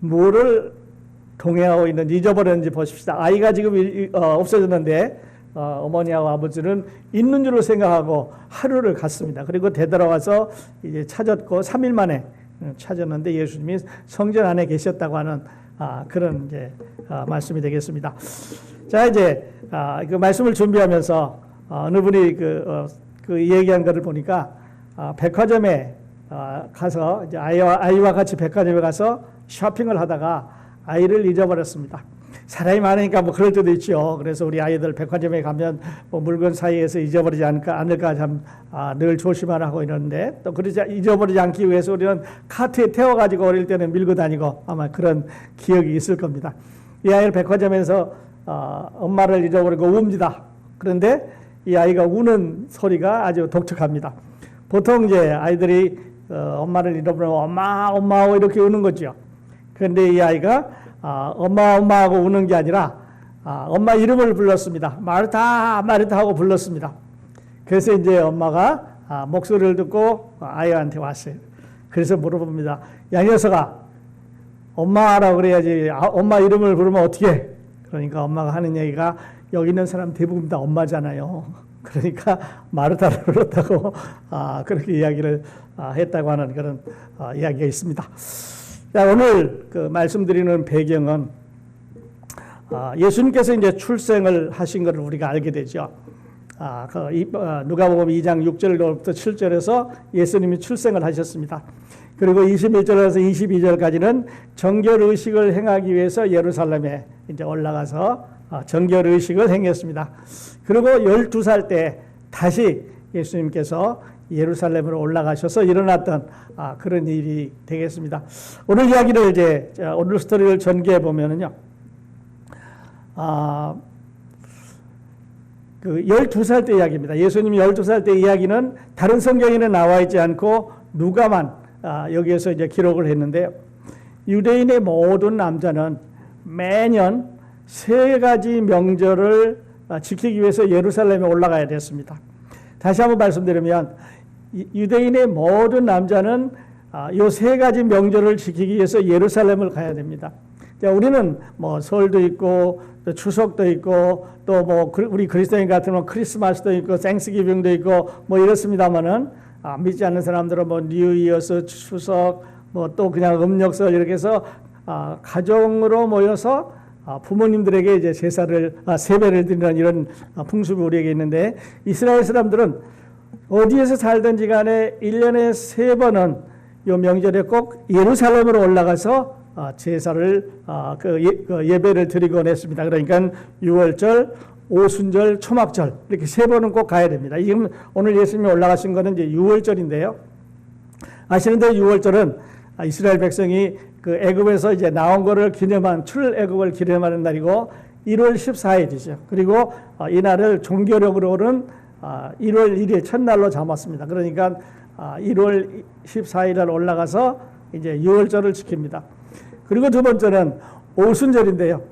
뭐를 동행하고 있는지 잊어버렸는지 보십시다. 아이가 지금 없어졌는데 어머니하고 아버지는 있는 줄로 생각하고 하루를 갔습니다. 그리고 되돌아와서 이제 찾았고 3일 만에 찾았는데 예수님이 성전 안에 계셨다고 하는 그런 이제 말씀이 되겠습니다. 자, 이제 그 말씀을 준비하면서 어느 분이 그 얘기한 것을 보니까 백화점에 가서 이제 아이와 같이 백화점에 가서 쇼핑을 하다가 아이를 잊어버렸습니다. 사람이 많으니까 뭐 그럴 때도 있죠. 그래서 우리 아이들 백화점에 가면 뭐 물건 사이에서 잊어버리지 않을까 참 늘 조심하라고 이러는데, 또 그러지 잊어버리지 않기 위해서 우리는 카트에 태워가지고 어릴 때는 밀고 다니고 아마 그런 기억이 있을 겁니다. 이 아이를 백화점에서 엄마를 잊어버리고 웁니다. 그런데 이 아이가 우는 소리가 아주 독특합니다. 보통 이제 아이들이 엄마를 잃어버리면 엄마 이렇게 우는 거죠. 그런데 이 아이가 엄마 하고 우는 게 아니라 엄마 이름을 불렀습니다. 마르타 하고 불렀습니다. 그래서 이제 엄마가 목소리를 듣고 아이한테 왔어요. 그래서 물어봅니다. 야, 녀석아, 엄마라고 그래야지 엄마 이름을 부르면 어떻게? 그러니까 엄마가 하는 얘기가 여기 있는 사람 대부분 다 엄마잖아요. 그러니까 마르타를 불렀다고 그렇게 이야기를 했다고 하는 그런 이야기가 있습니다. 자, 오늘 그 말씀드리는 배경은 예수님께서 이제 출생을 하신 것을 우리가 알게 되죠. 누가복음 2장 6절부터 7절에서 예수님이 출생을 하셨습니다. 그리고 21절에서 22절까지는 정결 의식을 행하기 위해서 예루살렘에 이제 올라가서 정결 의식을 행했습니다. 그리고 12살 때 다시 예수님께서 예루살렘으로 올라가셔서 일어났던 그런 일이 되겠습니다. 오늘 이야기를 이제 오늘 스토리를 전개해 보면은요, 그 12살 때 이야기입니다. 예수님이 12살 때 이야기는 다른 성경에는 나와 있지 않고 누가만 여기에서 이제 기록을 했는데요. 유대인의 모든 남자는 매년 3가지 명절을 지키기 위해서 예루살렘에 올라가야 됐습니다. 다시 한번 말씀드리면 유대인의 모든 남자는 이 3가지 명절을 지키기 위해서 예루살렘을 가야 됩니다. 자, 우리는 뭐 설도 있고 또 추석도 있고 또 뭐 우리 그리스도인 같으면 크리스마스도 있고 땡스기빙도 있고 뭐 이렇습니다만은 믿지 않는 사람들은 뭐 뉴 이어스 추석 뭐 또 그냥 음력설 이렇게 해서 가정으로 모여서 부모님들에게 이제 제사를 세배를 드리는 이런 풍습이 우리에게 있는데, 이스라엘 사람들은 어디에서 살든지 간에 1년에 3번은 이 명절에 꼭 예루살렘으로 올라가서 제사를 예배를 드리곤 했습니다. 그러니까 유월절, 오순절, 초막절 이렇게 3번은 꼭 가야 됩니다. 지금 오늘 예수님이 올라가신 거는 이제 유월절인데요. 아시는데 유월절은 이스라엘 백성이 그 애굽에서 이제 나온 거를 기념한 출애굽을 기념하는 날이고 1월 14일이죠. 그리고 이날을 종교력으로는 1월 1일 첫날로 잡았습니다. 그러니까 1월 14일 날 올라가서 이제 유월절을 지킵니다. 그리고 두 번째는 오순절인데요.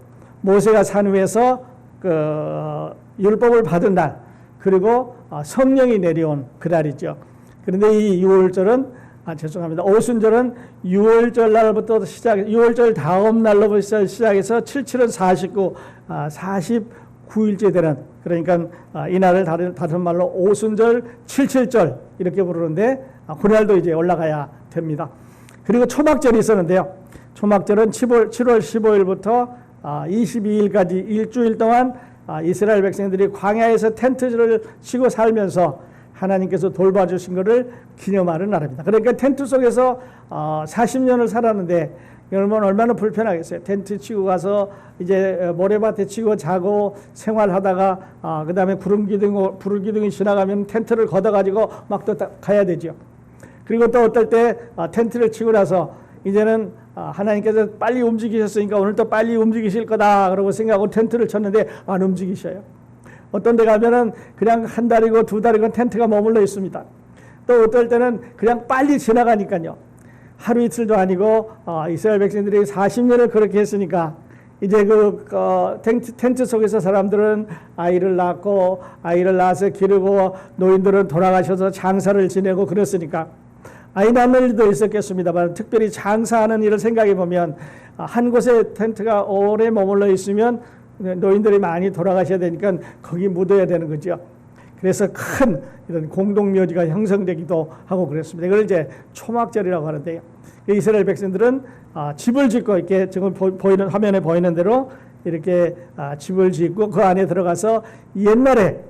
모세가 산 위에서 그 율법을 받은 날, 그리고 성령이 내려온 그날이죠. 그런데 이 유월절은 죄송합니다. 오순절은 유월절 날부터 유월절 다음 날로부터 시작해서 77은 49, 49일째 되는, 그러니까 이날을 다른 말로 오순절, 77절 이렇게 부르는데 그날도 이제 올라가야 됩니다. 그리고 초막절이 있었는데요. 초막절은 7월 15일부터 22일까지 일주일 동안 이스라엘 백성들이 광야에서 텐트를 치고 살면서 하나님께서 돌봐주신 것을 기념하는 날입니다. 그러니까 텐트 속에서 40년을 살았는데 여러분 얼마나 불편하겠어요. 텐트 치고 가서 이제 모래밭에 치고 자고 생활하다가 그 다음에 불기둥이 지나가면 텐트를 걷어가지고 막 또 가야 되죠. 그리고 또 어떨 때 텐트를 치고 나서 이제는 하나님께서 빨리 움직이셨으니까 오늘 또 빨리 움직이실 거다 그러고 생각하고 텐트를 쳤는데 안 움직이셔요. 어떤 데 가면은 그냥 한 달이고 두 달이고 텐트가 머물러 있습니다. 또 어떨 때는 그냥 빨리 지나가니까요. 하루 이틀도 아니고 이스라엘 백성들이 40년을 그렇게 했으니까 이제 텐트 속에서 사람들은 아이를 낳고 아이를 낳아서 기르고 노인들은 돌아가셔서 장사를 지내고 그랬으니까 아이 낳는 일도 있었겠습니다만 특별히 장사하는 일을 생각해 보면 한 곳에 텐트가 오래 머물러 있으면 노인들이 많이 돌아가셔야 되니까 거기 묻어야 되는 거죠. 그래서 큰 이런 공동묘지가 형성되기도 하고 그랬습니다. 이걸 이제 초막절이라고 하는데요. 이스라엘 백성들은 집을 짓고 이렇게 지금 보이는 화면에 보이는 대로 이렇게 집을 짓고 그 안에 들어가서 옛날에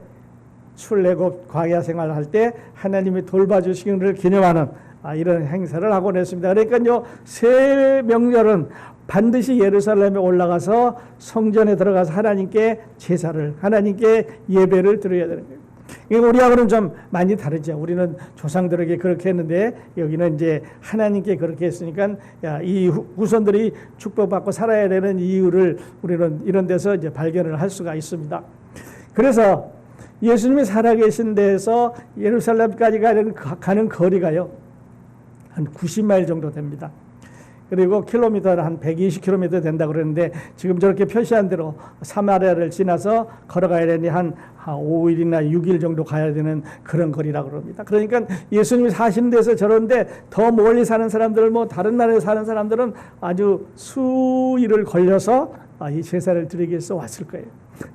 출애굽 광야 생활할 때 하나님이 돌봐주신 것을 기념하는 이런 행사를 하곤 했습니다. 그러니까요, 새 명절은 반드시 예루살렘에 올라가서 성전에 들어가서 하나님께 제사를, 하나님께 예배를 드려야 되는 거예요. 우리하고는 좀 많이 다르죠. 우리는 조상들에게 그렇게 했는데 여기는 이제 하나님께 그렇게 했으니까 이 후손들이 축복받고 살아야 되는 이유를 우리는 이런 데서 이제 발견을 할 수가 있습니다. 그래서 예수님이 살아계신 데에서 예루살렘까지 가는 거리가요, 한 90마일 정도 됩니다. 그리고 킬로미터는 한 120km 된다고 그러는데 지금 저렇게 표시한 대로 사마리아를 지나서 걸어가야 되니 한 5일이나 6일 정도 가야 되는 그런 거리라고 그럽니다. 그러니까 예수님이 사시는 데서 저런데 더 멀리 사는 사람들은 뭐 다른 나라에 사는 사람들은 아주 수일을 걸려서 이 제사를 드리기 위해서 왔을 거예요.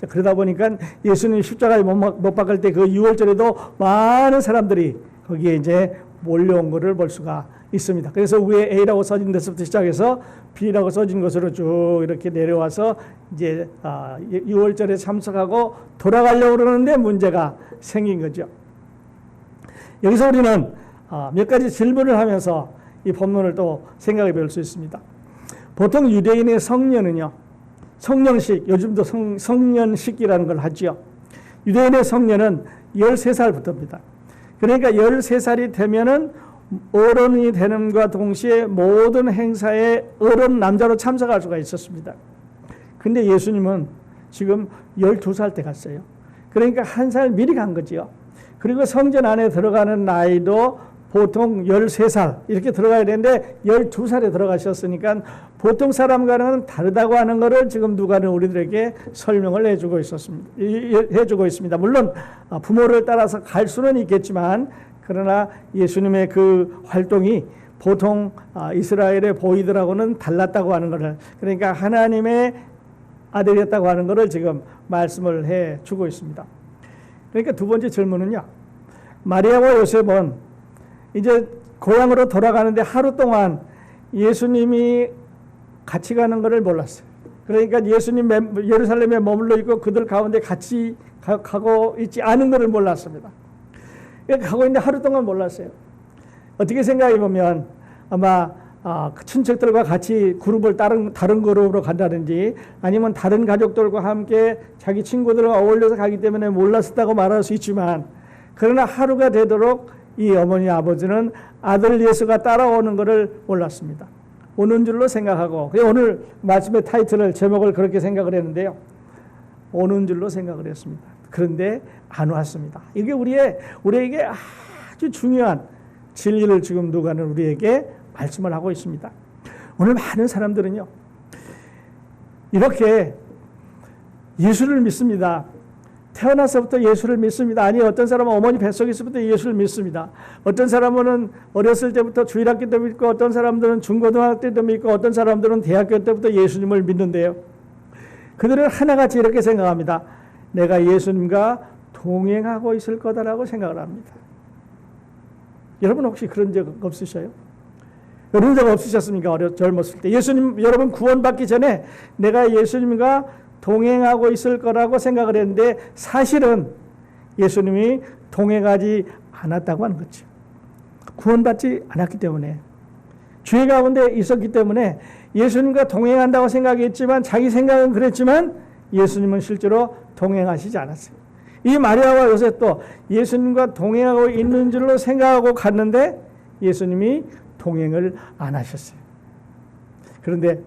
그러다 보니까 예수님이 십자가에 못 박을 때 그 6월절에도 많은 사람들이 거기에 이제 몰려온 것을 볼 수가 있습니다. 그래서 위에 A라고 써진 데서부터 시작해서 B라고 써진 것으로 쭉 이렇게 내려와서 이제 6월절에 참석하고 돌아가려고 그러는데 문제가 생긴 거죠. 여기서 우리는 몇 가지 질문을 하면서 이 본문을 또 생각해 볼 수 있습니다. 보통 유대인의 성년은요, 성년식, 요즘도 성년식이라는 걸 하죠. 유대인의 성년은 13살부터입니다. 그러니까 13살이 되면은 어른이 되는과 동시에 모든 행사에 어른 남자로 참석할 수가 있었습니다. 근데 예수님은 지금 12살 때 갔어요. 그러니까 한 살 미리 간 거죠. 그리고 성전 안에 들어가는 나이도 보통 13살 이렇게 들어가야 되는데 12살에 들어가셨으니까 보통 사람과는 다르다고 하는 것을 지금 누가는 우리들에게 설명을 해주고 있습니다. 물론 부모를 따라서 갈 수는 있겠지만 그러나 예수님의 그 활동이 보통 이스라엘의 보이들하고는 달랐다고 하는 것을, 그러니까 하나님의 아들이었다고 하는 것을 지금 말씀을 해주고 있습니다. 그러니까 두 번째 질문은요, 마리아와 요셉은 이제 고향으로 돌아가는데 하루 동안 예수님이 같이 가는 것을 몰랐어요. 그러니까 예수님 예루살렘에 머물러 있고 그들 가운데 같이 가고 있지 않은 것을 몰랐습니다. 가고 있는데 하루 동안 몰랐어요. 어떻게 생각해 보면 아마 그 친척들과 같이 그룹을 다른 그룹으로 간다든지 아니면 다른 가족들과 함께 자기 친구들과 어울려서 가기 때문에 몰랐었다고 말할 수 있지만, 그러나 하루가 되도록 이 어머니 아버지는 아들 예수가 따라오는 것을 몰랐습니다. 오는 줄로 생각하고, 오늘 말씀의 타이틀을 제목을 그렇게 생각을 했는데요, 오는 줄로 생각을 했습니다. 그런데 안 왔습니다. 이게 우리에게 아주 중요한 진리를 지금 누가는 우리에게 말씀을 하고 있습니다. 오늘 많은 사람들은요, 이렇게 예수를 믿습니다. 태어나서부터 예수를 믿습니다. 아니, 어떤 사람은 어머니 뱃속에서부터 예수를 믿습니다. 어떤 사람은 어렸을 때부터 주일학교 때도 믿고, 어떤 사람들은 중고등학교 때도 믿고, 어떤 사람들은 대학교 때부터 예수님을 믿는데요, 그들은 하나같이 이렇게 생각합니다. 내가 예수님과 동행하고 있을 거다라고 생각을 합니다. 여러분 혹시 그런 적 없으셔요? 그런 적 없으셨습니까? 젊었을 때. 여러분 구원받기 전에 내가 예수님과 동행하고 있을 거라고 생각을 했는데 사실은 예수님이 동행하지 않았다고 하는 거죠. 구원받지 않았기 때문에, 죄 가운데 있었기 때문에 예수님과 동행한다고 생각했지만, 자기 생각은 그랬지만 예수님은 실제로 동행하시지 않았어요. 이 마리아와 요셉도 예수님과 동행하고 있는 줄로 생각하고 갔는데 예수님이 동행을 안 하셨어요. 그런데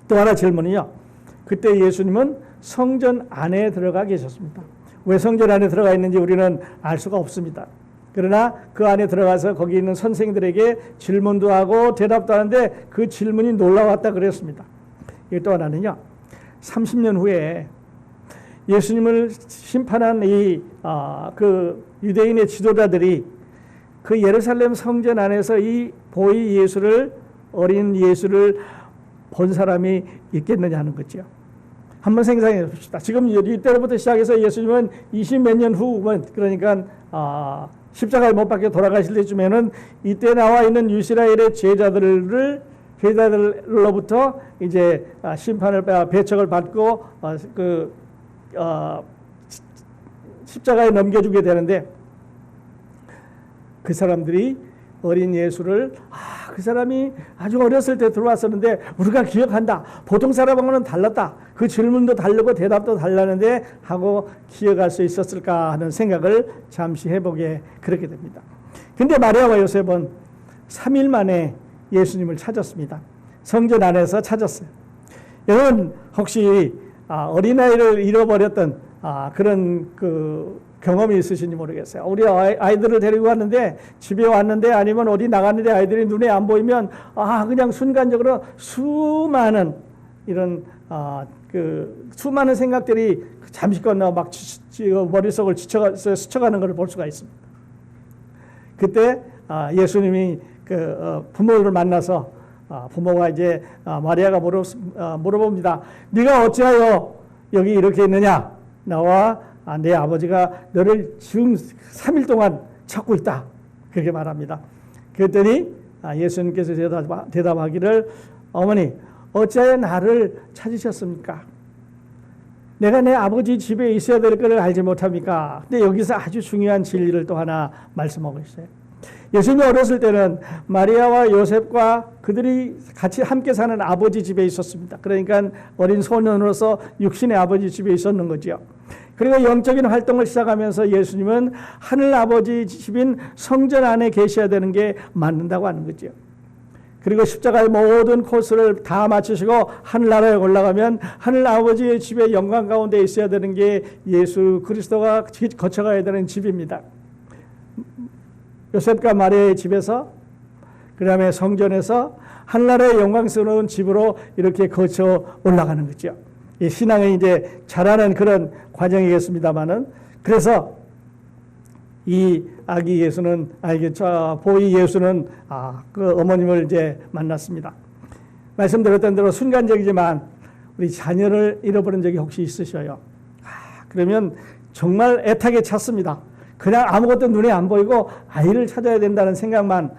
또 하나 질문이요, 그때 예수님은 성전 안에 들어가 계셨습니다. 왜 성전 안에 들어가 있는지 우리는 알 수가 없습니다. 그러나 그 안에 들어가서 거기 있는 선생들에게 질문도 하고 대답도 하는데 그 질문이 놀라웠다 그랬습니다. 또 하나는요, 30년 후에 예수님을 심판한 그 유대인의 지도자들이 그 예루살렘 성전 안에서 이 보이 예수를, 어린 예수를 본 사람이 있겠느냐 하는 거죠. 한번 생각해 봅시다. 지금 이때로부터 시작해서 예수님은 20몇 년 후, 그러니까 십자가에 못 박혀 돌아가실 때쯤에는 이때 나와 있는 이스라엘의 제자들로부터 이제 심판을 배척을 받고 십자가에 넘겨주게 되는데, 그 사람들이 어린 예수를 그 사람이 아주 어렸을 때 들어왔었는데 우리가 기억한다. 보통 사람하고는 달랐다. 그 질문도 다르고 대답도 달랐는데 하고 기억할 수 있었을까 하는 생각을 잠시 해보게 그렇게 됩니다. 근데 마리아와 요셉은 3일 만에 예수님을 찾았습니다. 성전 안에서 찾았어요. 여러분 혹시 어린아이를 잃어버렸던 그런 경험이 있으신지 모르겠어요. 우리 아이들을 데리고 왔는데, 집에 왔는데 아니면 어디 나갔는데 아이들이 눈에 안 보이면 그냥 순간적으로 수많은 이런 수많은 생각들이 잠시건 막 머릿속을 스쳐가는 것을 볼 수가 있습니다. 그때 예수님이 부모를 만나서 부모가 이제 마리아가 물어봅니다. 네가 어찌하여 여기 이렇게 있느냐? 나와 내 아버지가 너를 지금 3일 동안 찾고 있다. 그렇게 말합니다. 그랬더니 예수님께서 대답하기를, 어머니 어찌하여 나를 찾으셨습니까? 내가 내 아버지 집에 있어야 될 것을 알지 못합니까? 근데 여기서 아주 중요한 진리를 또 하나 말씀하고 있어요. 예수님이 어렸을 때는 마리아와 요셉과 그들이 같이 함께 사는 아버지 집에 있었습니다. 그러니까 어린 소년으로서 육신의 아버지 집에 있었는 거죠. 그리고 영적인 활동을 시작하면서 예수님은 하늘 아버지 집인 성전 안에 계셔야 되는 게 맞는다고 하는 거죠. 그리고 십자가의 모든 코스를 다 마치시고 하늘나라에 올라가면 하늘 아버지의 집의 영광 가운데 있어야 되는 게 예수 그리스도가 거쳐가야 되는 집입니다. 요셉과 마리아의 집에서, 그 다음에 성전에서 하늘나라의 영광스러운 집으로 이렇게 거쳐 올라가는 거죠. 이 신앙이 이제 자라는 그런 과정이겠습니다만은, 그래서 이 아기 예수는, 보이 예수는 그 어머님을 이제 만났습니다. 말씀드렸던 대로 순간적이지만 우리 자녀를 잃어버린 적이 혹시 있으셔요? 그러면 정말 애타게 찾습니다. 그냥 아무것도 눈에 안 보이고 아이를 찾아야 된다는 생각만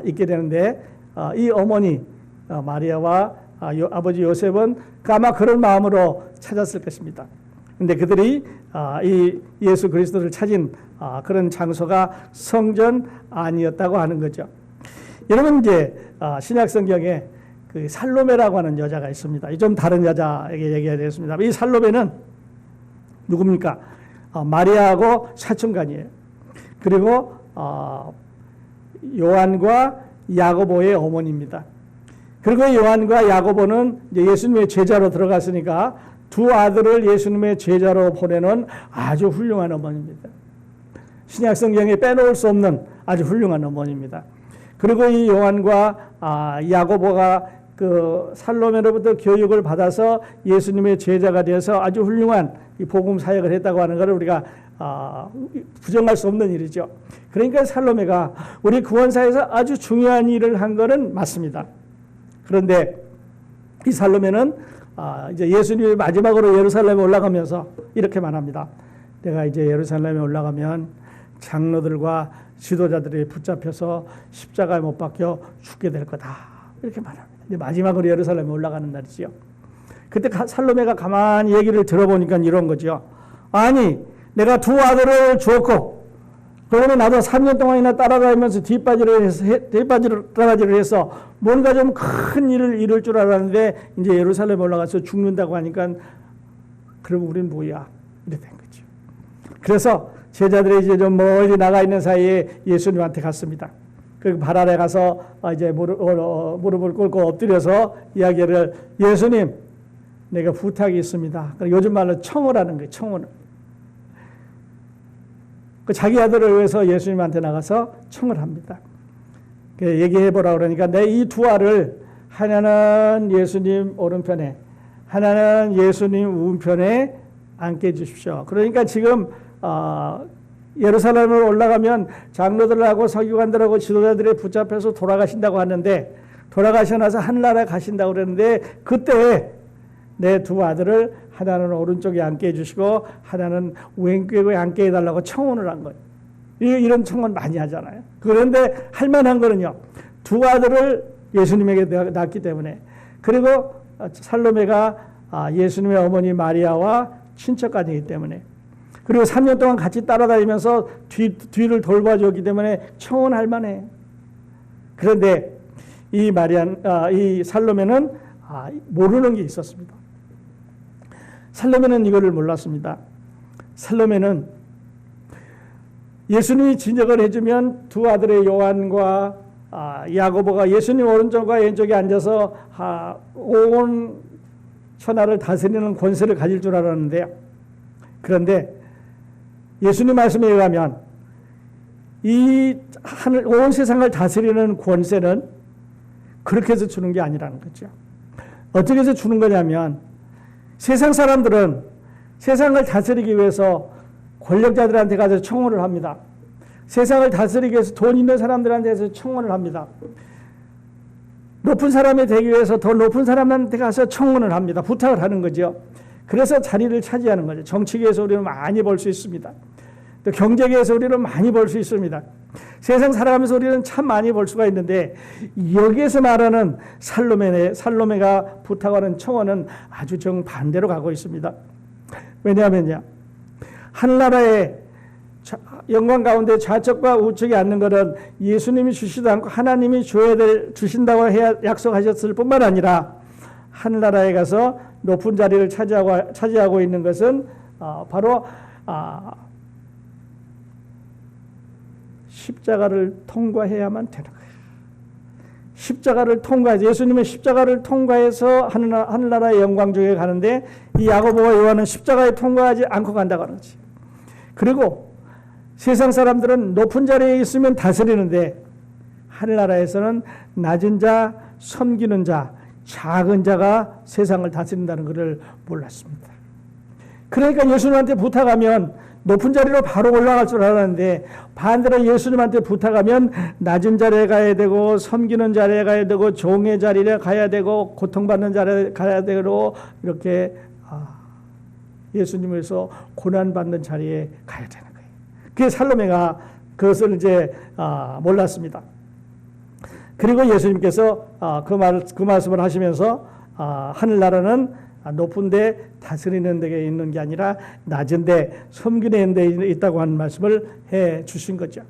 있게 되는데, 이 어머니 마리아와 아버지 요셉은 아마 그런 마음으로 찾았을 것입니다. 근데 그들이 이 예수 그리스도를 찾은 그런 장소가 성전 안이었다고 하는 거죠. 여러분 이제 신약 성경에 그 살로메라고 하는 여자가 있습니다. 좀 다른 여자에게 얘기해야 되겠습니다. 이 살로메는 누굽니까? 마리아하고 사촌간이에요. 그리고 요한과 야고보의 어머니입니다. 그리고 요한과 야고보는 이제 예수님의 제자로 들어갔으니까 두 아들을 예수님의 제자로 보내는 아주 훌륭한 어머니입니다. 신약 성경에 빼놓을 수 없는 아주 훌륭한 어머니입니다. 그리고 이 요한과 야고보가 그 살로메로부터 교육을 받아서 예수님의 제자가 되어서 아주 훌륭한 이 복음 사역을 했다고 하는 것을 우리가 부정할 수 없는 일이죠. 그러니까 살로메가 우리 구원사에서 아주 중요한 일을 한 것은 맞습니다. 그런데 이 살로메는 이제 예수님이 마지막으로 예루살렘에 올라가면서 이렇게 말합니다. 내가 이제 예루살렘에 올라가면 장로들과 지도자들이 붙잡혀서 십자가에 못 박혀 죽게 될 거다. 이렇게 말합니다. 이제 마지막으로 예루살렘에 올라가는 날이지요. 그때 살로메가 가만히 얘기를 들어보니까 이런 거죠. 아니, 내가 두 아들을 주었고, 그러면 나도 3년 동안이나 따라다니면서 뒷바지를 해서 뭔가 좀 큰 일을 이룰 줄 알았는데 이제 예루살렘에 올라가서 죽는다고 하니까 그럼 우린 뭐야? 이렇게 된 거죠. 그래서 제자들이 이제 좀 멀리 나가 있는 사이에 예수님한테 갔습니다. 그리고 발 아래 가서 이제 무릎을 꿇고 엎드려서 이야기를, 예수님, 내가 부탁이 있습니다. 요즘 말로 청을 하는 거예요. 청을. 자기 아들을 위해서 예수님한테 나가서 청을 합니다. 얘기해보라 그러니까 내 이 두 알을 하나는 예수님 오른편에, 하나는 예수님 우편에 앉게 해주십시오. 그러니까 지금 예루살렘으로 올라가면 장로들하고 서기관들하고 지도자들이 붙잡혀서 돌아가신다고 하는데, 돌아가셔 나서 하늘나라에 가신다고 그랬는데 그때 내 두 아들을 하나는 오른쪽에 앉게 해주시고 하나는 왼쪽에 앉게 해달라고 청혼을 한 거예요. 이런 청혼 많이 하잖아요. 그런데 할 만한 거는요. 두 아들을 예수님에게 낳았기 때문에, 그리고 살로메가 예수님의 어머니 마리아와 친척간이기 때문에, 그리고 3년 동안 같이 따라다니면서 뒤를 돌봐줬기 때문에 청혼할 만해. 그런데 이 살로메는 모르는 게 있었습니다. 살로메는 이거를 몰랐습니다. 살로메는 예수님이 진역을 해주면 두 아들의 요한과 야고보가 예수님 오른쪽과 왼쪽에 앉아서 온 천하를 다스리는 권세를 가질 줄 알았는데요. 그런데 예수님 말씀에 의하면 이 하늘 온 세상을 다스리는 권세는 그렇게 해서 주는 게 아니라는 거죠. 어떻게 해서 주는 거냐면, 세상 사람들은 세상을 다스리기 위해서 권력자들한테 가서 청혼을 합니다. 세상을 다스리기 위해서 돈 있는 사람들한테 가서 청혼을 합니다. 높은 사람이 되기 위해서 더 높은 사람한테 가서 청혼을 합니다. 부탁을 하는 거죠. 그래서 자리를 차지하는 거죠. 정치계에서 우리는 많이 벌 수 있습니다. 또 경제계에서 우리는 많이 벌 수 있습니다. 세상 살아가면서 우리는 참 많이 벌 수가 있는데, 여기에서 말하는 살로메가 부탁하는 청혼은 아주 정반대로 가고 있습니다. 왜냐하면요, 하늘나라의 영광 가운데 좌측과 우측에 앉는 것은 예수님이 주시도 않고 하나님이 주신다고 약속하셨을 뿐만 아니라, 하늘나라에 가서 높은 자리를 차지하고 있는 것은 바로 십자가를 통과해야만 되는 거예요. 십자가를 통과해서, 예수님은 십자가를 통과해서 하늘나라의 영광 중에 가는데, 이 야고보와 요한은 십자가에 통과하지 않고 간다고 하는 거지. 그리고 세상 사람들은 높은 자리에 있으면 다스리는데, 하늘나라에서는 낮은 자, 섬기는 자, 작은 자가 세상을 다스린다는 것을 몰랐습니다. 그러니까 예수님한테 부탁하면 높은 자리로 바로 올라갈 줄 알았는데, 반대로 예수님한테 부탁하면 낮은 자리에 가야 되고, 섬기는 자리에 가야 되고, 종의 자리에 가야 되고, 고통받는 자리에 가야 되고, 이렇게 예수님에서 고난받는 자리에 가야 되는 거예요. 그게 살로메가 그것을 이제 몰랐습니다. 그리고 예수님께서 그 말씀을 하시면서 하늘나라는 높은데 다스리는 데 있는 게 아니라 낮은데 섬기는 데 있다고 하는 말씀을 해 주신 거죠.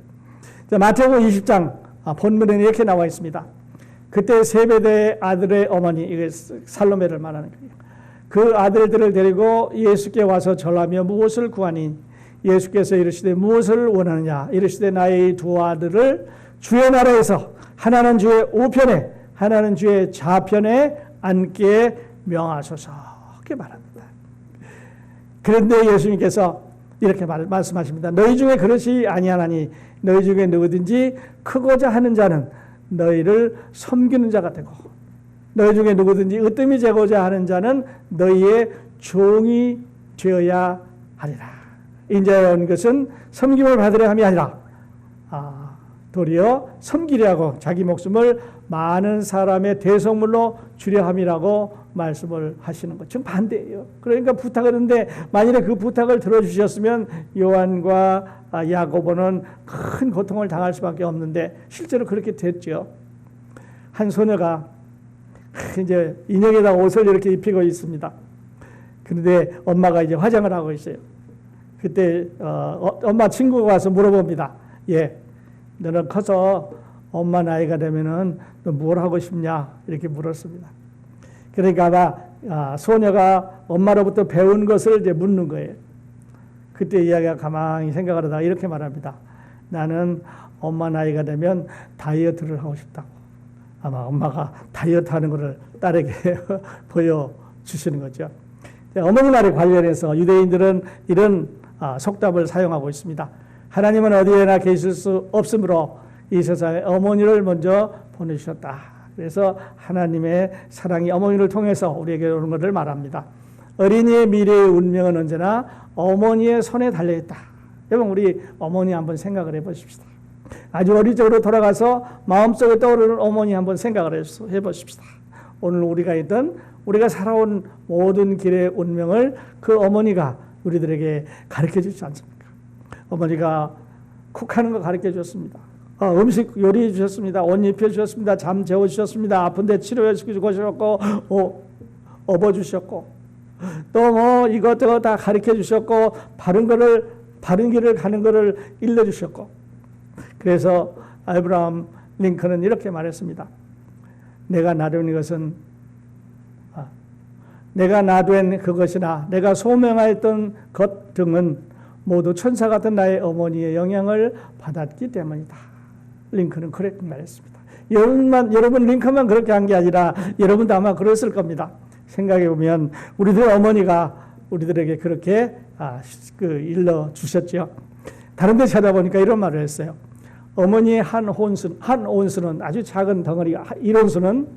마태복음 20장 본문에는 이렇게 나와 있습니다. 그때 세베대의 아들의 어머니, 이게 살로메를 말하는 거예요. 그 아들들을 데리고 예수께 와서 절하며 무엇을 구하니? 예수께서 이르시되 무엇을 원하느냐? 이르시되 나의 두 아들을 주의 나라에서 하나는 주의 우편에 하나는 주의 좌편에 앉게 명하소서, 그렇게 말합니다. 그런데 예수님께서 이렇게 말씀하십니다. 너희 중에 그릇이 아니하나니 너희 중에 누구든지 크고자 하는 자는 너희를 섬기는 자가 되고, 너희 중에 누구든지 으뜸이 재고자 하는 자는 너희의 종이 되어야 하리라. 인자에 온 것은 섬김을 받으려 함이 아니라 도리어 섬기려 하고 자기 목숨을 많은 사람의 대성물로 주려 함이라고 말씀을 하시는 것. 좀 반대예요. 그러니까 부탁을 했는데, 만일에 그 부탁을 들어주셨으면 요한과 야고보는 큰 고통을 당할 수밖에 없는데, 실제로 그렇게 됐죠. 한 소녀가 이제 인형에다 옷을 이렇게 입히고 있습니다. 그런데 엄마가 이제 화장을 하고 있어요. 그때 엄마 친구가 와서 물어봅니다. 예, 너는 커서 엄마 나이가 되면은 너 뭘 하고 싶냐? 이렇게 물었습니다. 그러니까 아마 소녀가 엄마로부터 배운 것을 이제 묻는 거예요. 그때 이야기가 가만히 생각을 하다가 이렇게 말합니다. 나는 엄마 나이가 되면 다이어트를 하고 싶다고. 아마 엄마가 다이어트 하는 것을 딸에게 보여주시는 거죠. 어머니 말에 관련해서 유대인들은 이런 속담을 사용하고 있습니다. 하나님은 어디에나 계실 수 없으므로 이 세상에 어머니를 먼저 보내주셨다. 그래서 하나님의 사랑이 어머니를 통해서 우리에게 오는 것을 말합니다. 어린이의 미래의 운명은 언제나 어머니의 손에 달려있다. 여러분, 우리 어머니 한번 생각을 해보십시다. 아주 어리적으로 돌아가서 마음속에 떠오르는 어머니 한번 생각을 해보십시다. 오늘 우리가 있던, 우리가 살아온 모든 길의 운명을 그 어머니가 우리들에게 가르쳐 주지 않습니까? 어머니가 쿡하는 거 가르쳐 주셨습니다. 음식 요리해 주셨습니다. 옷 입혀 주셨습니다. 잠 재워 주셨습니다. 아픈데 치료해 주셨고, 업어 주셨고, 또 뭐 이것저것 다 가르쳐 주셨고, 바른 길을 가는 거를 일러 주셨고. 그래서 아브라함 링컨은 이렇게 말했습니다. 내가 나된 그것이나 내가 소명하였던 것 등은 모두 천사 같은 나의 어머니의 영향을 받았기 때문이다. 링컨은 그렇게 말했습니다. 여러분 링컨만 그렇게 한 게 아니라 여러분도 아마 그랬을 겁니다. 생각해 보면 우리들의 어머니가 우리들에게 그렇게 일러 주셨죠. 다른 데 찾아보니까 이런 말을 했어요. 어머니의 한 온수는 아주 작은 덩어리, 1온수는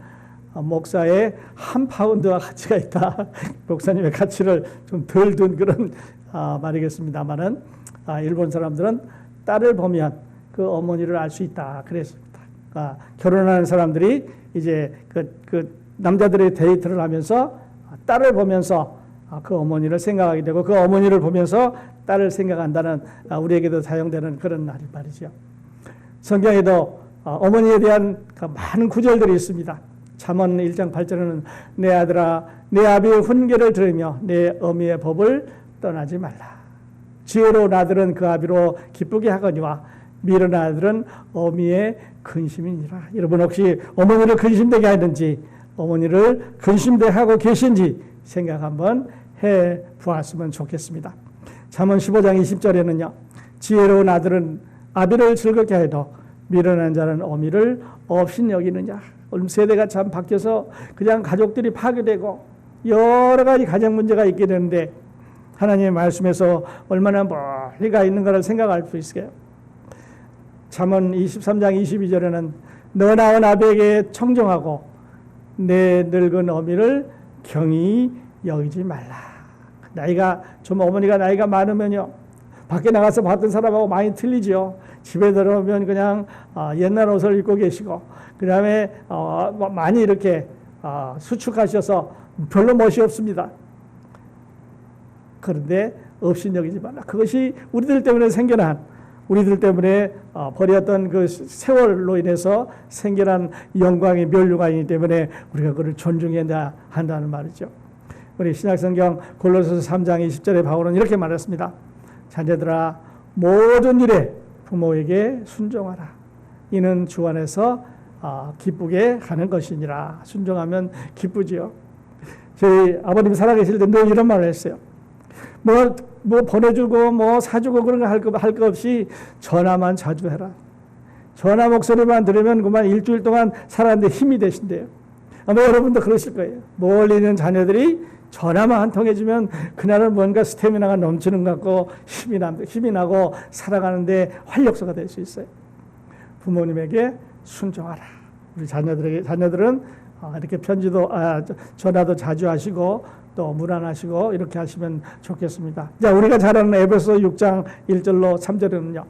목사의 한 파운드와 가치가 있다. 목사님의 가치를 좀 덜 둔 그런 말이겠습니다만은, 일본 사람들은 딸을 보면 그 어머니를 알 수 있다. 그랬습니다. 결혼하는 사람들이 이제 그 남자들의 데이트를 하면서 딸을 보면서 그 어머니를 생각하게 되고, 그 어머니를 보면서 딸을 생각한다는, 우리에게도 사용되는 그런 말이죠. 성경에도 어머니에 대한 많은 구절들이 있습니다. 잠언 1장 8절에는 내 아들아 내 아비의 훈계를 들으며 내 어미의 법을 떠나지 말라. 지혜로운 아들은 그 아비로 기쁘게 하거니와 미련한 아들은 어미의 근심이니라. 여러분 혹시 어머니를 근심되게 하는지, 어머니를 근심되게 하고 계신지 생각 한번 해 보았으면 좋겠습니다. 잠언 15장 20절에는요. 지혜로운 아들은 아비를 즐겁게 해도 미련한 자는 어미를 없인 여기느냐. 오늘 세대가 참 바뀌어서 그냥 가족들이 파괴되고 여러 가지 가정 문제가 있게 되는데, 하나님의 말씀에서 얼마나 멀리 가 있는 것을 생각할 수 있어요. 잠언 23장 22절에는 너 낳은 아비에게 청정하고 내 늙은 어미를 경히 여기지 말라. 어머니가 나이가 많으면요, 밖에 나가서 봤던 사람하고 많이 틀리죠. 집에 들어오면 그냥 옛날 옷을 입고 계시고, 그 다음에 많이 이렇게 수축하셔서 별로 멋이 없습니다. 그런데 업신여기지 말라. 그것이 우리들 때문에 생겨난, 우리들 때문에 버렸던 그 세월로 인해서 생겨난 영광의 면류관이기 때문에 우리가 그걸 존중해야 한다는 말이죠. 우리 신약성경 골로새서 3장 20절에 바울은 이렇게 말했습니다. 자녀들아 모든 일에 부모에게 순종하라. 이는 주 안에서 기쁘게 하는 것이니라. 순종하면 기쁘지요. 저희 아버님 살아계실 때 늘 이런 말을 했어요. 뭐 보내주고 뭐 사주고 그런 거 할 거 없이 전화만 자주 해라. 전화 목소리만 들으면 그만 일주일 동안 살았는데 힘이 되신대요. 아마 여러분도 그러실 거예요. 멀리 있는 자녀들이 전화만 한 통 해주면 그날은 뭔가 스태미나가 넘치는 것 같고 힘이 나고 살아가는데 활력소가 될 수 있어요. 부모님에게 순종하라. 우리 자녀들은 이렇게 전화도 자주 하시고 또 문안하시고 이렇게 하시면 좋겠습니다. 자, 우리가 잘 아는 에베소 6장 1절로 3절에는요.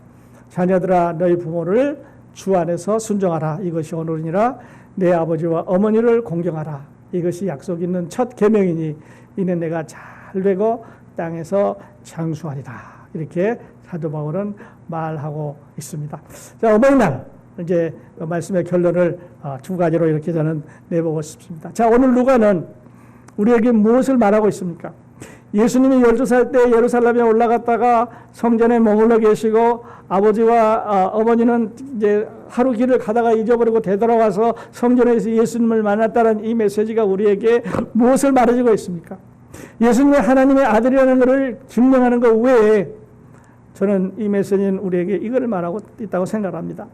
자녀들아 너희 부모를 주 안에서 순종하라. 이것이 오늘이니라. 내 아버지와 어머니를 공경하라. 이것이 약속 있는 첫 계명이니 이는 내가 잘 되고 땅에서 장수하리라. 이렇게 사도 바울은 말하고 있습니다. 자, 어머니날 이제 말씀의 결론을 두 가지로 이렇게 저는 내보고 싶습니다. 자, 오늘 루가는 우리에게 무엇을 말하고 있습니까? 예수님이 12살 때 예루살렘에 올라갔다가 성전에 머물러 계시고 아버지와 어머니는 이제 하루 길을 가다가 잊어버리고 되돌아와서 성전에서 예수님을 만났다는 이 메시지가 우리에게 무엇을 말해주고 있습니까? 예수님이 하나님의 아들이라는 것을 증명하는 것 외에 저는 이 메시지는 우리에게 이걸 말하고 있다고 생각합니다.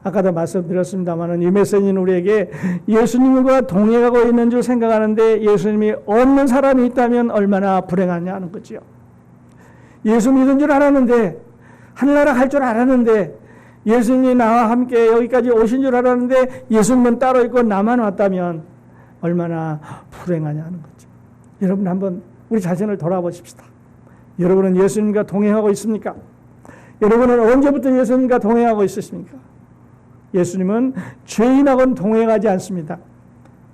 아까도 말씀드렸습니다만 이 메시지는 우리에게 예수님과 동행하고 있는 줄 생각하는데 예수님이 없는 사람이 있다면 얼마나 불행하냐는 거죠. 예수 믿은 줄 알았는데, 하늘나라 갈 줄 알았는데, 예수님이 나와 함께 여기까지 오신 줄 알았는데 예수님은 따로 있고 나만 왔다면 얼마나 불행하냐는 거죠. 여러분 한번 우리 자신을 돌아보십시다. 여러분은 예수님과 동행하고 있습니까? 여러분은 언제부터 예수님과 동행하고 있으십니까? 예수님은 죄인하고는 동행하지 않습니다.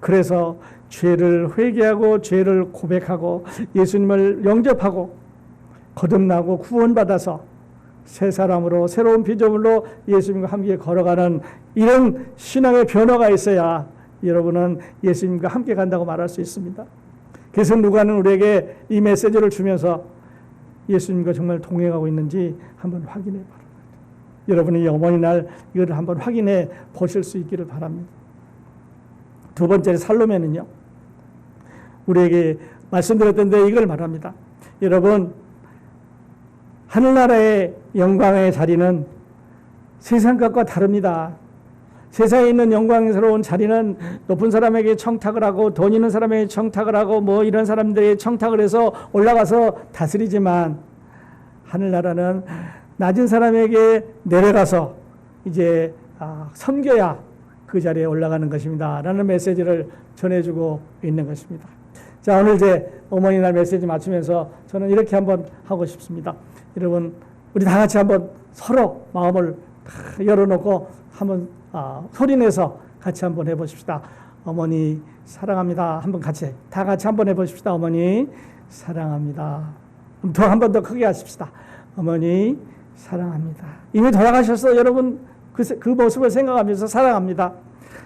그래서 죄를 회개하고 죄를 고백하고 예수님을 영접하고 거듭나고 구원받아서 새 사람으로 새로운 피조물로 예수님과 함께 걸어가는 이런 신앙의 변화가 있어야 여러분은 예수님과 함께 간다고 말할 수 있습니다. 그래서 누가는 우리에게 이 메시지를 주면서 예수님과 정말 동행하고 있는지 한번 확인해 바랍니다. 여러분이 어머니날 이거를 한번 확인해 보실 수 있기를 바랍니다. 두 번째 살로메는요, 우리에게 말씀드렸던데 이걸 말합니다. 여러분, 하늘나라의 영광의 자리는 세상 것과 다릅니다. 세상에 있는 영광스러운 자리는 높은 사람에게 청탁을 하고 돈 있는 사람에게 청탁을 하고 뭐 이런 사람들이 청탁을 해서 올라가서 다스리지만, 하늘나라는 낮은 사람에게 내려가서 이제 섬겨야 그 자리에 올라가는 것입니다 라는 메시지를 전해주고 있는 것입니다. 자, 오늘 제 어머니날 메시지 맞추면서 저는 이렇게 한번 하고 싶습니다. 여러분, 우리 다 같이 한번 서로 마음을 열어놓고 한번 소리내서 같이 한번 해보십시다. 어머니 사랑합니다. 한번 같이 다 같이 한번 해보십시다. 어머니 사랑합니다. 더 한 번 더 크게 하십시다. 어머니 사랑합니다. 이미 돌아가셔서 여러분 그 모습을 생각하면서 사랑합니다.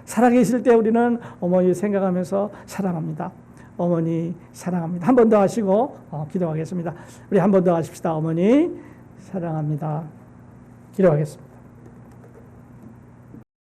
살아계실 때 우리는 어머니 생각하면서 사랑합니다. 어머니 사랑합니다. 한 번 더 하시고 기도하겠습니다. 우리 한 번 더 하십시다. 어머니 사랑합니다. 기도하겠습니다.